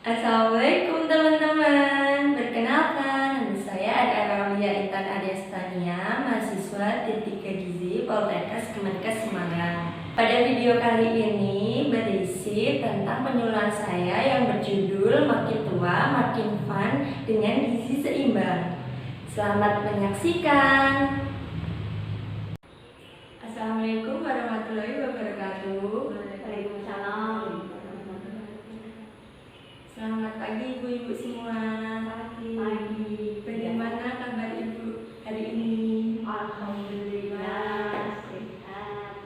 Assalamualaikum teman-teman. Perkenalkan, nama saya Aulia Intan Aryastania, mahasiswa D3 Gizi Poltekkes Kemenkes Semarang. Pada video kali ini berisi tentang penyuluhan saya yang berjudul Makin Tua Makin Fun dengan Gizi Seimbang. Selamat menyaksikan. Assalamualaikum warahmatullahi wabarakatuh. Waalaikumsalam. Selamat pagi ibu-ibu semua. Pagi. Bagaimana kabar ibu hari ini? Alhamdulillah sehat.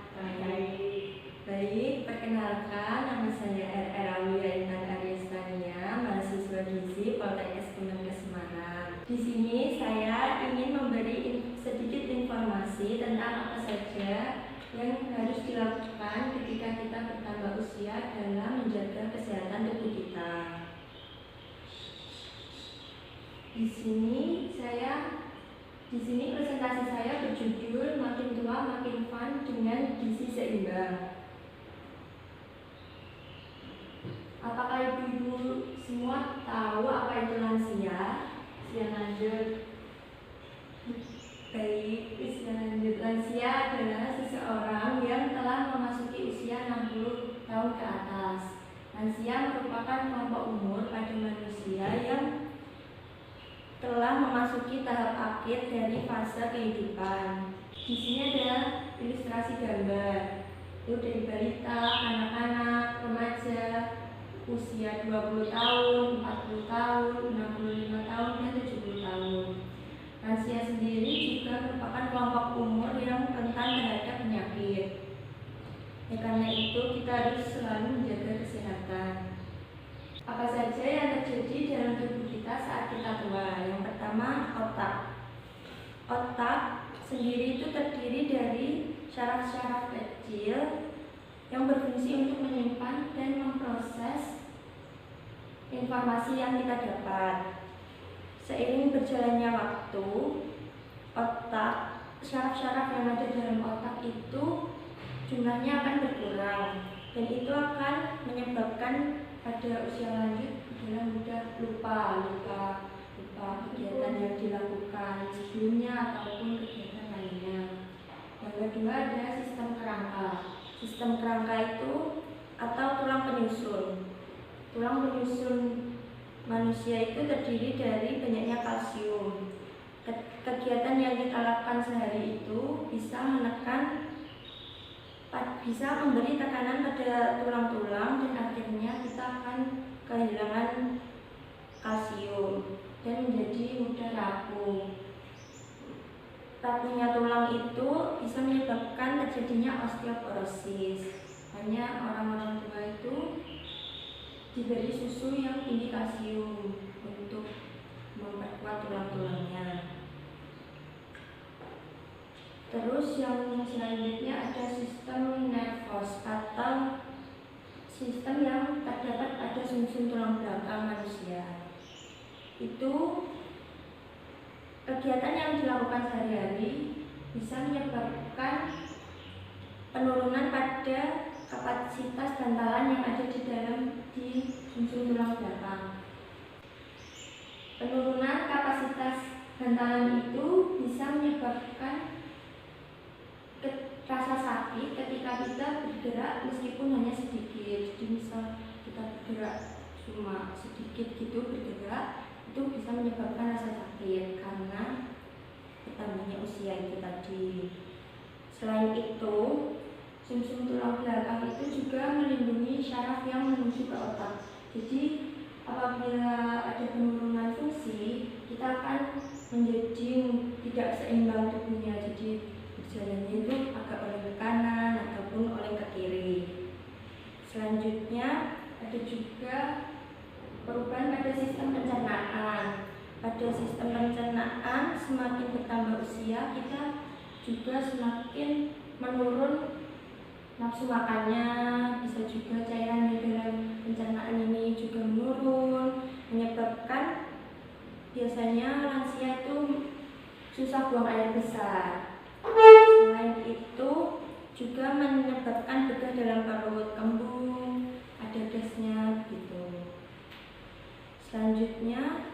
Baik, perkenalkan nama saya Aulia Intan Aryastania, mahasiswa gizi Poltekkes Kemenkes Semarang. Di sini saya ingin memberi sedikit informasi tentang apa saja yang harus dilakukan ketika kita bertambah usia dalam menjaga kesehatan tubuh kita. Di sini presentasi saya berjudul Makin Tua Makin Fun dengan Gizi Seimbang. Apakah ibu-ibu semua tahu apa itu lansia? Usia lanjut. Baik, usia lanjut. Lansia adalah seseorang yang telah memasuki usia 60 tahun ke atas. Lansia merupakan kelompok umur pada manusia yang telah memasuki tahap akhir dari fase kehidupan. Di sini ada ilustrasi gambar. Itu dari balita, anak-anak, remaja, usia 20 tahun, 40 tahun, 65 tahun, dan 70 tahun. Lansia sendiri juga merupakan kelompok umur yang rentan terhadap penyakit. Karena itu kita harus selalu menjaga kesehatan. Apa saja yang terjadi dalam tubuh kita saat kita tua? Yang pertama, otak. Otak sendiri itu terdiri dari syaraf-syaraf kecil yang berfungsi untuk menyimpan dan memproses informasi yang kita dapat. Seiring berjalannya waktu, syaraf-syaraf yang ada dalam otak itu jumlahnya akan berkurang, dan itu akan menyebabkan pada usia lanjut adalah mudah lupa kegiatan yang dilakukan sebelumnya ataupun kegiatan lainnya. Yang kedua ada sistem kerangka. Sistem kerangka itu atau tulang penyusun. Tulang penyusun manusia itu terdiri dari banyaknya kalsium. Kegiatan yang kita lakukan sehari itu bisa memberi tekanan pada tulang-tulang dan akhirnya kita akan kehilangan kalsium dan menjadi mudah rapuh. Rapuhnya tulang itu bisa menyebabkan terjadinya osteoporosis. Hanya orang-orang tua itu diberi susu yang tinggi kalsium untuk memperkuat tulang-tulangnya. Terus yang selanjutnya ada sistem nervos atau sistem yang terdapat pada sumsum tulang belakang manusia. Itu kegiatan yang dilakukan sehari-hari bisa menyebabkan penurunan pada kapasitas bantalan yang ada di sumsum tulang belakang. Penurunan kapasitas bantalan itu bisa menyebabkan rasa sakit ketika kita bergerak meskipun hanya sedikit. Jadi misal kita bergerak cuma sedikit gitu bergerak, itu bisa menyebabkan rasa sakit karena bertambahnya usia itu tadi. Selain itu, sumsum tulang belakang itu juga melindungi syaraf yang menuju ke otak. Jadi apabila ada penurunan fungsi, kita akan menjadi tidak seimbang tubuhnya. Jadi berjalannya itu agak oleh ke kanan ataupun oleh ke kiri. Selanjutnya ada juga perubahan pada sistem pencernaan. Pada sistem pencernaan semakin bertambah usia, kita juga semakin menurun nafsu makannya, bisa juga cairan di dalam pencernaan ini juga menurun, menyebabkan biasanya lansia itu susah buang air besar. Selain itu juga menyebabkan bedah dalam perut, kembung, ada gasnya gitu. Selanjutnya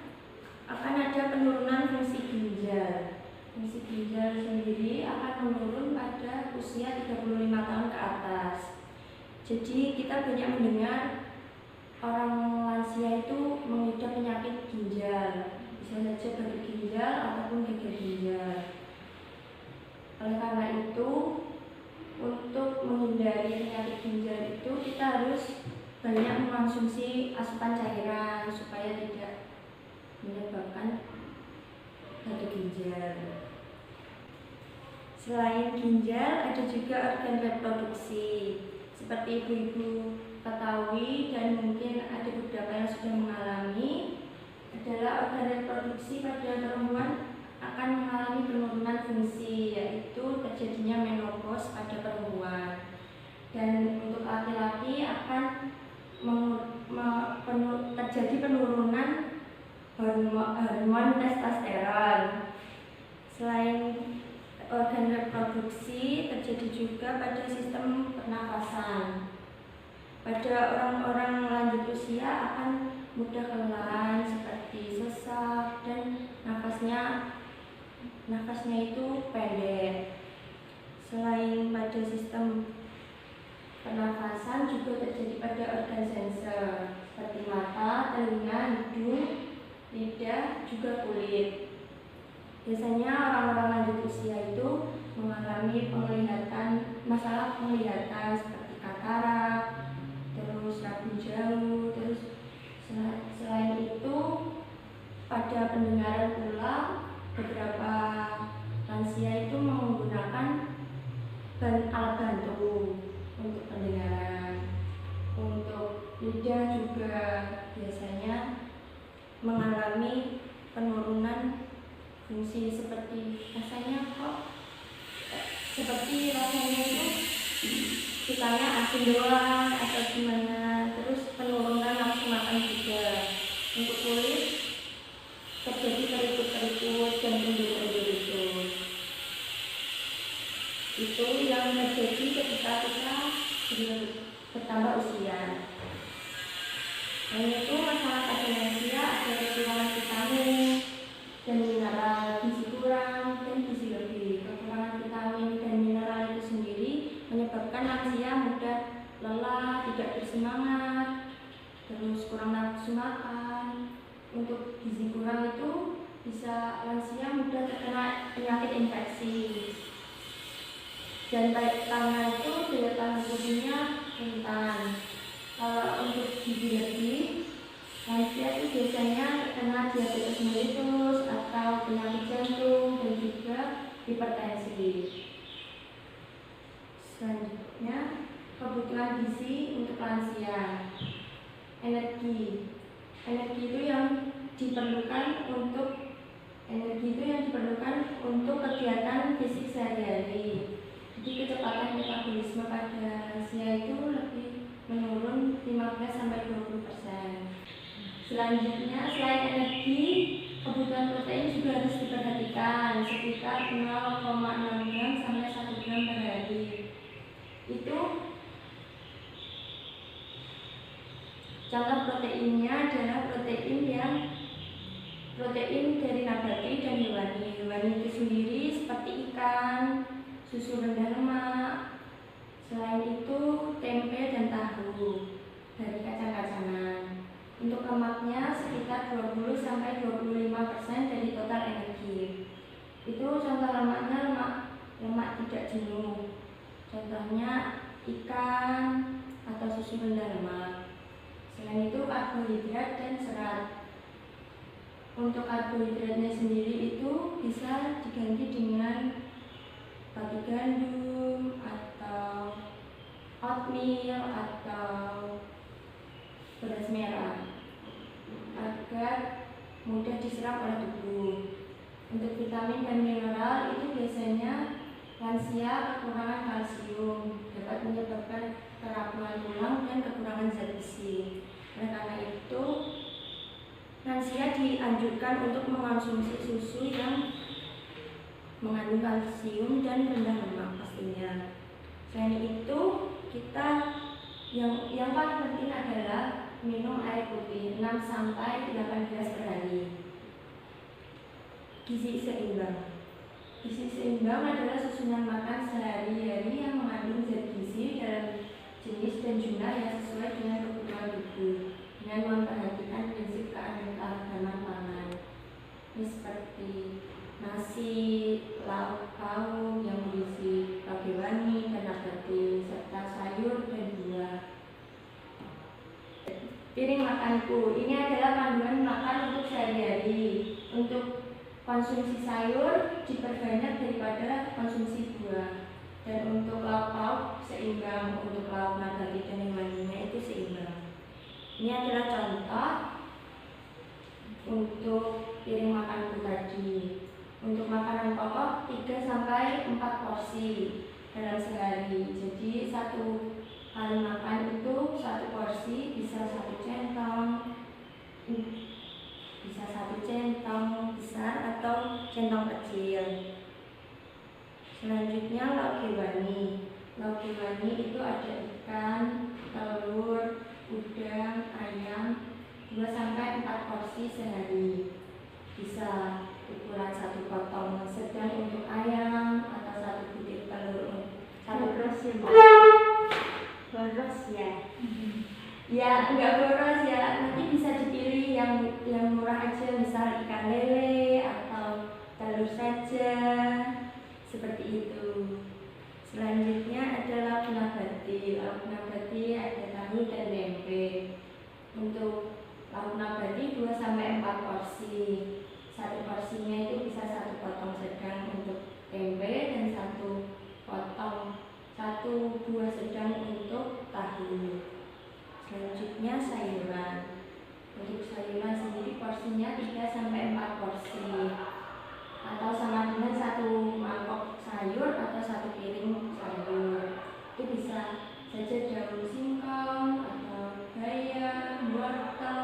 akan ada penurunan fungsi ginjal. Fungsi ginjal sendiri akan menurun pada usia 35 tahun ke atas. Jadi kita banyak mendengar orang lansia itu mengidap penyakit ginjal, bisa saja gagal ginjal ataupun gagal ginjal. Oleh karena itu, untuk menghindari penyakit ginjal itu kita harus banyak mengonsumsi asupan cairan supaya tidak menyebabkan gagal ginjal. Selain ginjal, ada juga organ reproduksi. Seperti ibu-ibu ketahui dan mungkin ada beberapa yang sudah mengalami, adalah organ reproduksi pada perempuan akan mengalami penurunan fungsi, yaitu terjadinya menopause pada perempuan. Dan untuk laki-laki akan terjadi penurunan hormon testosteron. Selain organ reproduksi, terjadi juga pada sistem pernafasan. Pada orang-orang lanjut usia akan mudah kelelahan seperti sesak dan nafasnya itu pendek. Selain pada sistem pernafasan juga terjadi pada organ sensor seperti mata, telinga, hidung, lidah, juga kulit. Biasanya orang-orang lanjut usia itu mengalami masalah penglihatan seperti katarak, terus rabu jauh, terus selain itu pada pendengaran pula beberapa lansia itu menggunakan alat bantu untuk pendengaran. Untuk lidah juga biasanya mengalami penurunan fungsi seperti rasanya itu kitanya asin doang atau gimana, terus penurunan nafsu makan juga. Untuk kulit terjadi keriput-keriput dan kendur-kendur itu yang terjadi ketika kita bertambah usia. Selain itu, masalah pada lansia ada kekurangan vitamin dan mineral, gizi kurang dan gizi lebih. Kekurangan vitamin dan mineral itu sendiri menyebabkan lansia mudah lelah, tidak bersemangat, terus kurang nafsu makan. Untuk gizi kurang itu bisa lansia mudah terkena penyakit infeksi. Dan karena itu daya tahan tubuhnya rentan. Kalau untuk gizi lebih, lansia itu biasanya terkena diabetes mellitus atau penyakit jantung dan juga hipertensi. Selanjutnya, kebutuhan gizi untuk lansia. Energi itu yang diperlukan untuk kegiatan fisik sehari-hari. Jadi kecepatan metabolisme pada lansia itu lebih menurun 15-20%. Selanjutnya, selain energi, kebutuhan protein juga harus diperhatikan, sekitar 0,6 gram sampai 1 gram per hari. Itu contoh proteinnya adalah protein dari nabati dan hewani. Hewani itu sendiri seperti ikan, susu rendah lemak. Selain itu, tempe dan tahu dari kacang-kacangan. Untuk lemaknya sekitar 20-25% dari total energi. Itu contoh lemaknya lemak tidak jenuh. Contohnya ikan atau susu rendah lemak. Selain itu karbohidrat dan serat. Untuk karbohidratnya sendiri itu bisa diganti dengan roti gandum atau oatmeal atau beras merah agar mudah diserap oleh tubuh. Untuk vitamin dan mineral itu biasanya lansia kekurangan kalsium dapat menyebabkan kerapuhan tulang dan kekurangan zat besi. Oleh karena itu, lansia dianjurkan untuk mengonsumsi susu yang mengandung kalsium dan rendah lemak pastinya. Selain itu, kita yang paling penting adalah minum air putih 6 sampai 8 gelas per hari. Gizi seimbang. Gizi seimbang adalah susunan makan sehari-hari yang mengandung zat gizi dalam jenis dan jumlah yang sesuai dengan kebutuhan tubuh dengan memperhatikan prinsip keanekaragaman pangan. Ini seperti nasi, lauk pauk yang berisi lauk hewani dan nabati serta sayur dan buah. Piring makanku, ini adalah panduan makan untuk sehari-hari. Untuk konsumsi sayur diperbanyak daripada konsumsi buah. Dan untuk lauk pauk seimbang, untuk lauk nabati dan hewaninya itu seimbang. Ini adalah contoh untuk piring makanku tadi. Untuk makanan pokok 3 sampai 4 porsi dalam sehari. Jadi satu kali makan itu 1 porsi bisa 1 centong, bisa 1 centong besar atau centong kecil. Selanjutnya lauk hewani. Lauk hewani itu ada ikan, telur, udang, ayam 2 sampai 4 porsi sehari. Bisa ukuran 1 potong sedang untuk ayam atau 1 butir telur. 1 boros ya, boros ya. Ya enggak boros ya, nanti bisa dipilih yang murah aja, misal ikan lele atau telur saja, seperti itu. Selanjutnya ada lauk nabati. Lauk nabati ada tahu dan tempe. Untuk lauk nabati 2 sampai 4 porsi. 1 porsinya itu bisa 1 potong sedang untuk tempe dan 1 buah sedang untuk tahu. Selanjutnya sayuran. Untuk sayuran sendiri porsinya 3 sampai 4 porsi atau sama dengan 1 mangkok sayur atau 1 piring sayur. Itu bisa saja daun singkong atau bayam, wortel,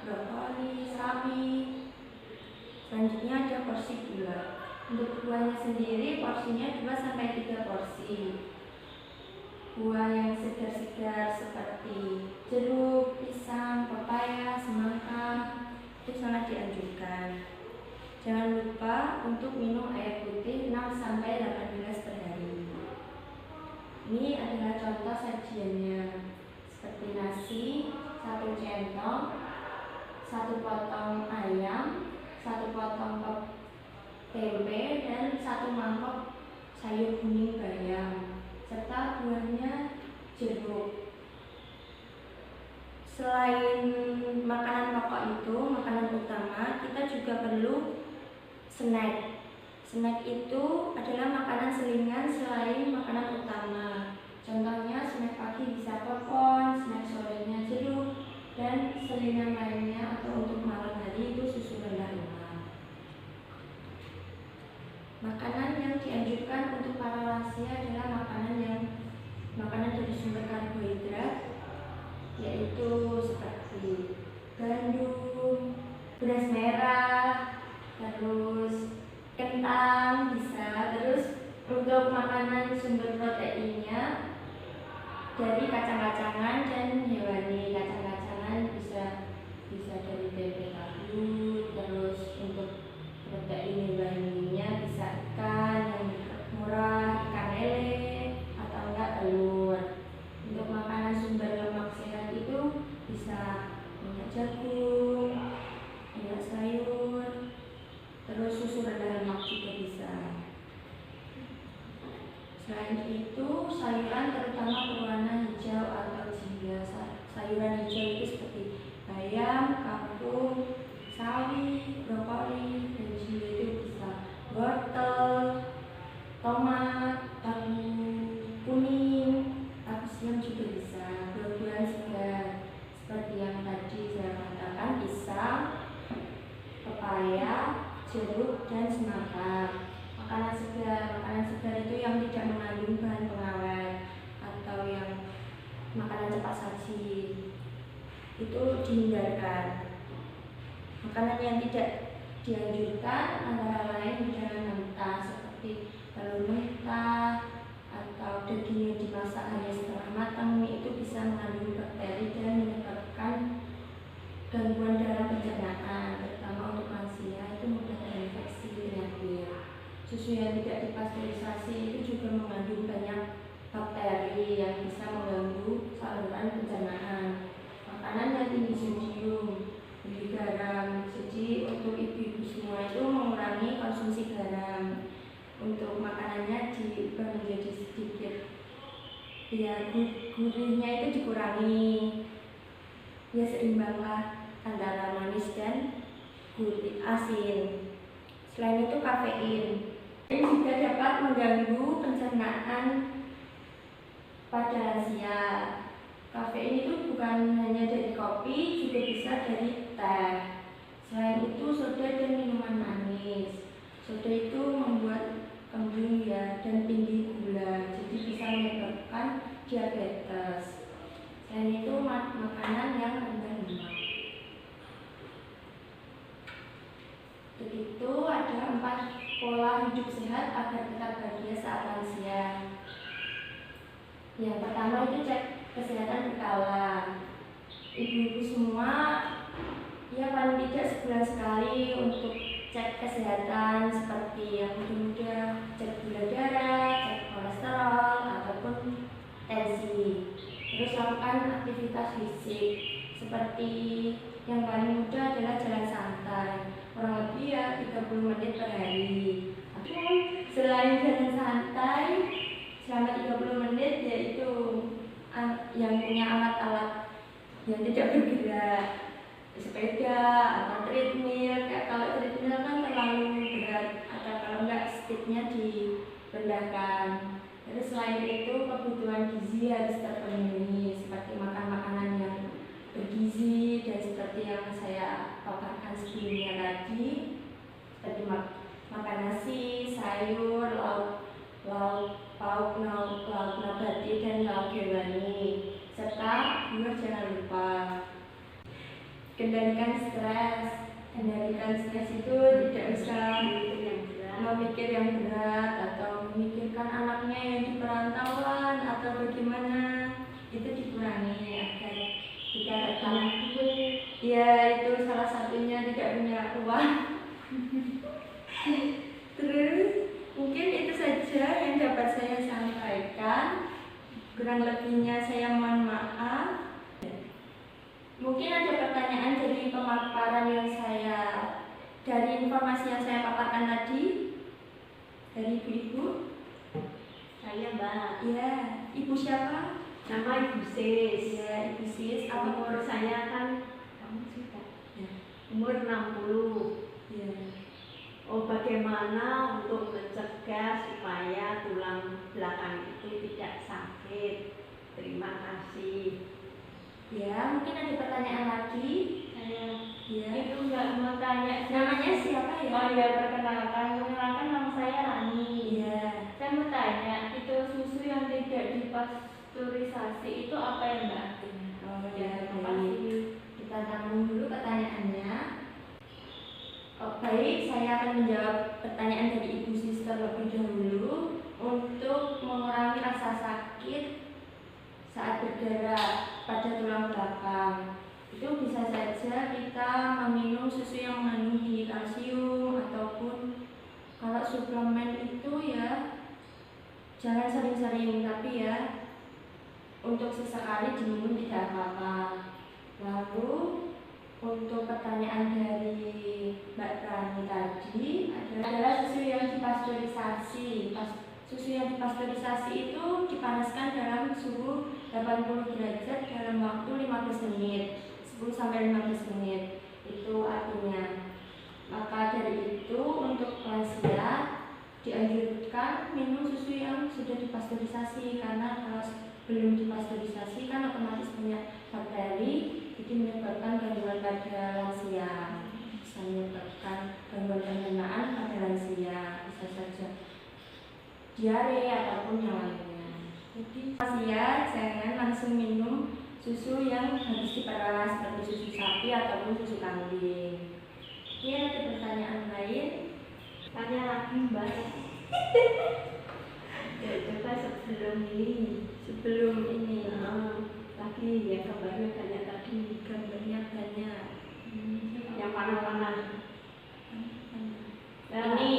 brokoli, sawi. Selanjutnya ada porsi buah. Untuk buahnya sendiri porsinya 2 sampai 3 porsi. Buah yang segar-segar seperti jeruk, pisang, pepaya, semangka itu sangat dianjurkan. Jangan lupa untuk minum air putih 6 sampai 8 gelas per hari. Ini adalah contoh sajiannya. Seperti nasi, 1 centong, 1 potong ayam, 1 potong tempe dan 1 mangkok sayur kuning bayam serta buahnya jeruk. Selain makanan pokok itu, makanan utama, kita juga perlu snack. Snack itu adalah makanan selingan selain makanan utama. Contohnya snack pagi bisa popcorn, snack sorenya jeruk, dan selingan lainnya atau untuk malam hari itu susu rendah lemak. Makanan yang dianjurkan untuk para lansia adalah makanan dari sumber karbohidrat, yaitu seperti gandum, beras merah, terus kentang bisa. Terus untuk makanan sumber proteinnya dari kacang-kacangan dan hewani. Kacang-kacangan bisa dari tempe tahu. Terus untuk protein hewaninya bisa ikan yang murah, ikan lele atau enggak telur. Untuk makanan sumber lemak sehat itu bisa minyak jagung, minyak sayur, terus susu rendah lemak juga bisa. Selain itu, sayuran terutama berwarna hijau atau jingga. Sayuran hijau itu seperti bayam, kangkung, sawi, brokoli, dan jingga itu bisa wortel, tomat, tahu kuning, tahu siam juga bisa. Buah-buahan segar seperti yang tadi saya katakan, pisang, pepaya, jeruk, dan semangka. Makanan segar itu yang tidak mengandung bahan pengawet atau yang makanan cepat saji itu dihindarkan. Makanan yang tidak dianjurkan antara lain hidangan mentah seperti telur mentah atau daging yang dimasak hanya setengah matang. Itu bisa mengandung bakteri dan menyebabkan gangguan dalam pencernaan, terutama untuk lansia itu mudah terinfeksi penyakit. Susu yang tidak dipasteurisasi itu juga mengandung banyak bakteri yang bisa mengganggu saluran pencernaan. Makanan yang tinggi sodium, tinggi garam, jadi untuk ibu-ibu semua itu mengurangi konsumsi garam. Untuk makanannya diubah menjadi sedikit, ya gurihnya itu dikurangi, ya seimbanglah antara manis dan gurih asin. Selain itu kafein ini juga dapat mengganggu pencernaan pada lansia. Kafein itu bukan hanya dari kopi, juga bisa dari teh. Selain itu soda dan minuman manis. Soda itu membuat kembung ya dan tinggi gula, jadi bisa menyebabkan diabetes. Selain itu makanan yang rendah lemak. Begitu ada 4 pola hidup sehat agar tetap bahagia saat lansia. Yang pertama itu cek kesehatan berkala. Ibu-ibu semua ya paling tidak sebulan sekali untuk cek kesehatan seperti yang muda-muda, cek gula darah, cek kolesterol ataupun tensi. Terus lakukan aktivitas fisik seperti yang paling mudah adalah jalan santai, kurang lebih ya 30 menit per hari. Selain jalan santai selama 30 menit, yaitu yang punya alat-alat yang tidak bergerak, sepeda atau treadmill. Kalau treadmill kan terlalu berat, atau kalau enggak speednya direndahkan. Terus selain itu kebutuhan gizi harus terpenuhi, seperti makan makanan yang bergizi dan seperti yang saya paparkan sebelumnya tadi, seperti makan nasi, sayur, lauk nabati dan lauk hewani, serta buah jangan lupa. Kendalikan stres itu tidak usah memikir yang berat atau memikirkan anaknya yang di perantauan atau bagaimana, itu dikurangi agar kita tetap ya itu salah satunya tidak punya uang. Terus mungkin itu saja yang dapat saya sampaikan, kurang lebihnya saya mohon maaf. Mungkin ada pertanyaan dari pemaparan yang dari informasi yang saya paparkan tadi dari ibu-ibu. Saya Mbak. Ya, ibu siapa? Nama Ibu Sis. Ya, Ibu Sis. Umur saya kan kamu sudah Ya. umur 60. Ya. Oh, bagaimana untuk mencegah supaya tulang belakang itu tidak sakit? Terima kasih. Ya, mungkin ada pertanyaan lagi. Ya. Itu nggak mau tanya Namanya siapa ya? Oh ya, perkenalkan nama saya Rani. Iya. Saya mau tanya, itu susu yang tidak dipasteurisasi itu apa ya Mbak? Oh Ya, ya, terima baik. kasih. Kita tampung dulu pertanyaannya. Oh, baik, saya akan menjawab pertanyaan dari Ibu Sis terlebih dahulu. Untuk mengurangi rasa sakit saat bergerak pada tulang belakang, itu bisa saja kita meminum susu yang mengandung tinggi kalsium, ataupun kalau suplemen itu ya jangan sering-sering, tapi ya untuk sesekali diminum tidak apa-apa. Lalu untuk pertanyaan dari Mbak Rani tadi adalah susu yang dipasteurisasi. Susu yang dipasteurisasi itu dipanaskan dalam suhu 80 derajat dalam waktu 15 menit, 10-15 menit. Itu artinya. Maka dari itu untuk lansia dianjurkan minum susu yang sudah dipasteurisasi, karena kalau belum dipasteurisasi kan otomatis banyak bakteri, jadi menyebabkan gangguan pada lansia, bisa menyebabkan gangguan pencernaan pada lansia, bisa saja diare ataupun yang lainnya. Jadi lansia jangan langsung minum susu yang habis diperas seperti susu sapi ataupun susu kambing. Ini ada pertanyaan lain? Tanya lagi Mbak. Ya, coba sebelum ini. Sebelum ini Lagi ya gambarnya banyak tadi. gambarnya banyak. Panah-panah. Nah, Ini.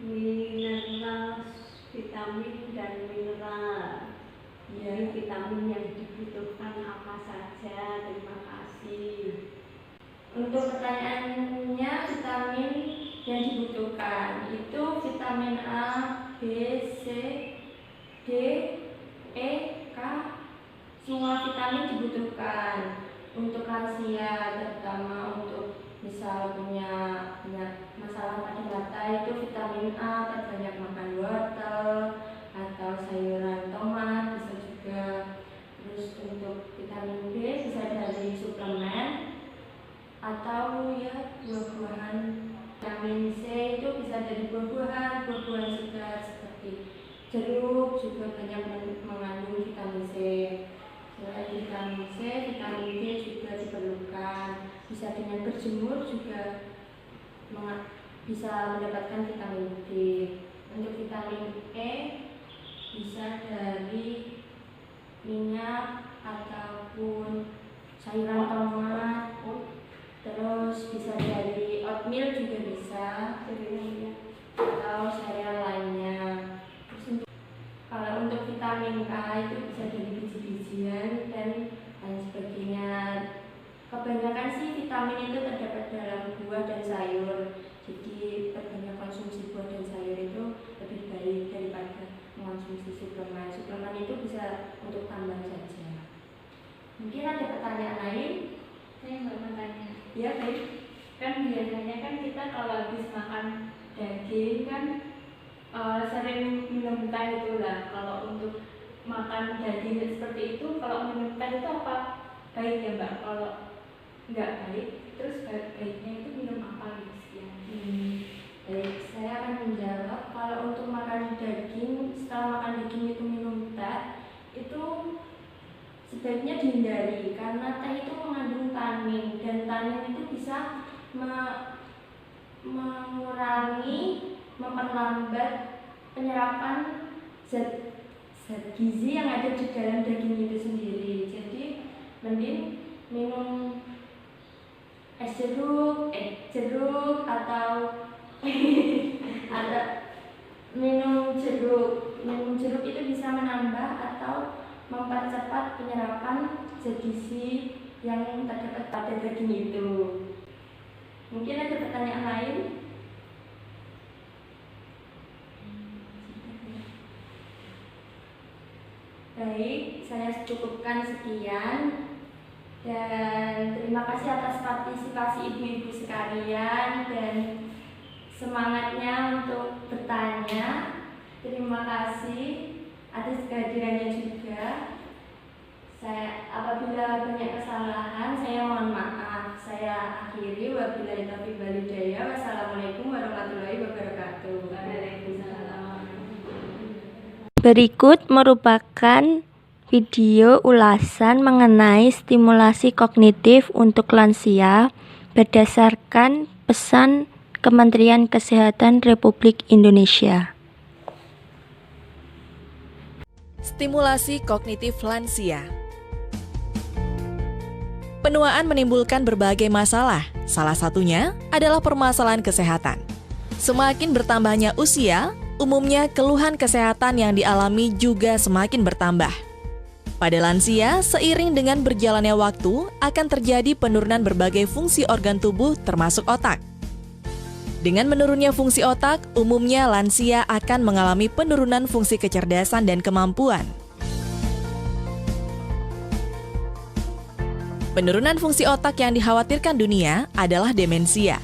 Mineral, vitamin dan mineral. Jadi vitamin yang dibutuhkan apa saja? Terima kasih. Untuk pertanyaannya, vitamin yang dibutuhkan itu vitamin A, B, C, D, E, K. Semua vitamin dibutuhkan untuk lansia, terutama untuk misal punya masalah pada mata, itu vitamin A terbanyak makan wortel atau sayuran tomat bisa juga. Terus untuk vitamin B bisa dari suplemen atau ya buah-buahan. Vitamin C itu bisa dari buah-buahan segar seperti jeruk juga banyak mengandung vitamin C. Selain vitamin C, vitamin D juga diperlukan. Bisa dengan berjemur juga bisa mendapatkan vitamin D. Untuk vitamin E bisa dari minyak ataupun sayuran tomat. Terus bisa dari oatmeal juga bisa, atau sereal lainnya. Kalau untuk vitamin K itu bisa dari biji-bijian dan lain sebagainya. Kebanyakan sih vitamin itu terdapat dalam buah dan sayur. Jadi perbanyak konsumsi buah dan sayur itu lebih baik daripada mengonsumsi suplemen. Suplemen itu bisa untuk tambah saja. Mungkin ada pertanyaan lain? Saya mau bertanya. Ya, baik. Kan biasanya kan kita kalau habis makan daging kan sering minum teh itu lah. Kalau untuk makan daging seperti itu, kalau minum teh itu apa baik ya Mbak? Kalau nggak baik, terus baiknya itu minum apa gitu ya? Baik, saya akan menjawab. Kalau untuk makan daging, setelah makan daging itu minum teh, itu sebaiknya dihindari karena teh itu mengandung tanin dan tanin itu bisa memperlambat penyerapan zat gizi yang ada di dalam daging itu sendiri. Jadi mending minum es jeruk atau minum jeruk itu bisa menambah atau mempercepat penyerapan zat gizi yang terdapat pada daging itu. Mungkin ada pertanyaan lain? Baik, saya cukupkan sekian. Dan terima kasih atas partisipasi ibu-ibu sekalian dan semangatnya untuk bertanya. Terima kasih atas kehadirannya juga. Apabila banyak kesalahan, saya mohon maaf. Saya akhiri, wabillahi taufiq wal hidayah. Wassalamualaikum warahmatullahi wabarakatuh. Waalaikumsalam. Berikut merupakan video ulasan mengenai stimulasi kognitif untuk lansia berdasarkan pesan Kementerian Kesehatan Republik Indonesia. Stimulasi kognitif lansia. Penuaan menimbulkan berbagai masalah, salah satunya adalah permasalahan kesehatan. Semakin bertambahnya usia, umumnya keluhan kesehatan yang dialami juga semakin bertambah. Pada lansia, seiring dengan berjalannya waktu, akan terjadi penurunan berbagai fungsi organ tubuh termasuk otak. Dengan menurunnya fungsi otak, umumnya lansia akan mengalami penurunan fungsi kecerdasan dan kemampuan. Penurunan fungsi otak yang dikhawatirkan dunia adalah demensia.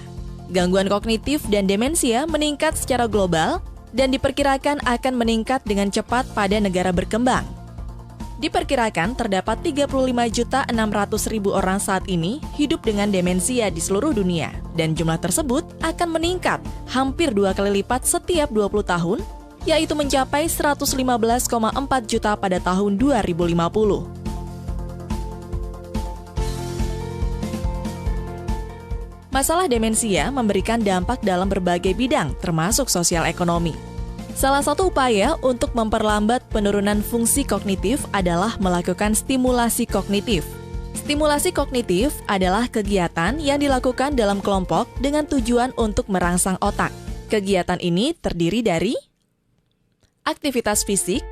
Gangguan kognitif dan demensia meningkat secara global dan diperkirakan akan meningkat dengan cepat pada negara berkembang. Diperkirakan terdapat 35.600.000 orang saat ini hidup dengan demensia di seluruh dunia, dan jumlah tersebut akan meningkat hampir 2 kali lipat setiap 20 tahun, yaitu mencapai 115,4 juta pada tahun 2050. Masalah demensia memberikan dampak dalam berbagai bidang, termasuk sosial ekonomi. Salah satu upaya untuk memperlambat penurunan fungsi kognitif adalah melakukan stimulasi kognitif. Stimulasi kognitif adalah kegiatan yang dilakukan dalam kelompok dengan tujuan untuk merangsang otak. Kegiatan ini terdiri dari aktivitas fisik,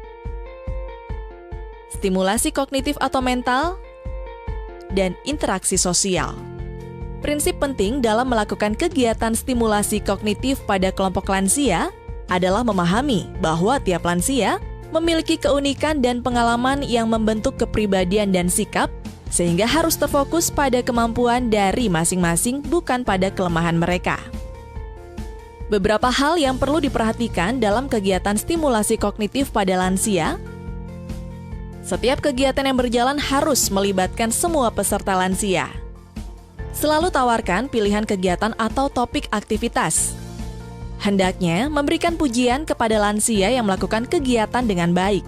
stimulasi kognitif atau mental, dan interaksi sosial. Prinsip penting dalam melakukan kegiatan stimulasi kognitif pada kelompok lansia adalah memahami bahwa tiap lansia memiliki keunikan dan pengalaman yang membentuk kepribadian dan sikap, sehingga harus terfokus pada kemampuan dari masing-masing, bukan pada kelemahan mereka. Beberapa hal yang perlu diperhatikan dalam kegiatan stimulasi kognitif pada lansia. Setiap kegiatan yang berjalan harus melibatkan semua peserta lansia. Selalu tawarkan pilihan kegiatan atau topik aktivitas. Hendaknya memberikan pujian kepada lansia yang melakukan kegiatan dengan baik.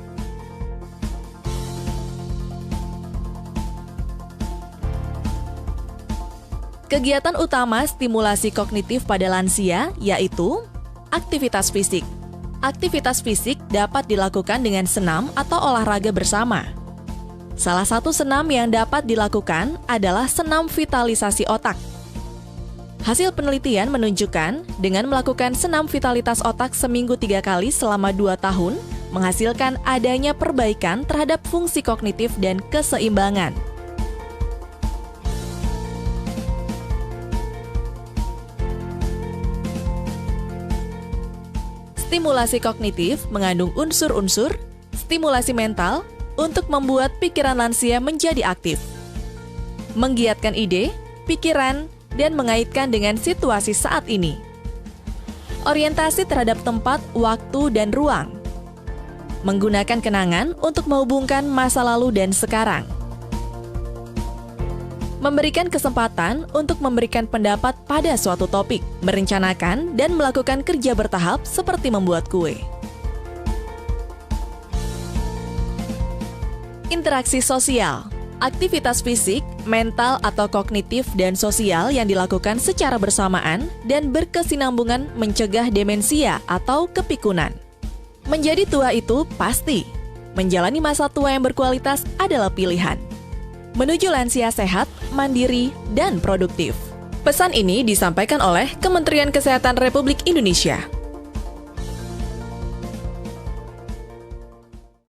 Kegiatan utama stimulasi kognitif pada lansia yaitu aktivitas fisik. Aktivitas fisik dapat dilakukan dengan senam atau olahraga bersama. Salah satu senam yang dapat dilakukan adalah senam vitalisasi otak. Hasil penelitian menunjukkan dengan melakukan senam vitalitas otak seminggu 3 kali selama 2 tahun, menghasilkan adanya perbaikan terhadap fungsi kognitif dan keseimbangan. Stimulasi kognitif mengandung unsur-unsur stimulasi mental untuk membuat pikiran lansia menjadi aktif, menggiatkan ide, pikiran, dan mengaitkan dengan situasi saat ini. Orientasi terhadap tempat, waktu, dan ruang. Menggunakan kenangan untuk menghubungkan masa lalu dan sekarang. Memberikan kesempatan untuk memberikan pendapat pada suatu topik, merencanakan dan melakukan kerja bertahap seperti membuat kue. Interaksi sosial. Aktivitas fisik, mental atau kognitif dan sosial yang dilakukan secara bersamaan dan berkesinambungan mencegah demensia atau kepikunan. Menjadi tua itu pasti. Menjalani masa tua yang berkualitas adalah pilihan. Menuju lansia sehat, mandiri, dan produktif. Pesan ini disampaikan oleh Kementerian Kesehatan Republik Indonesia.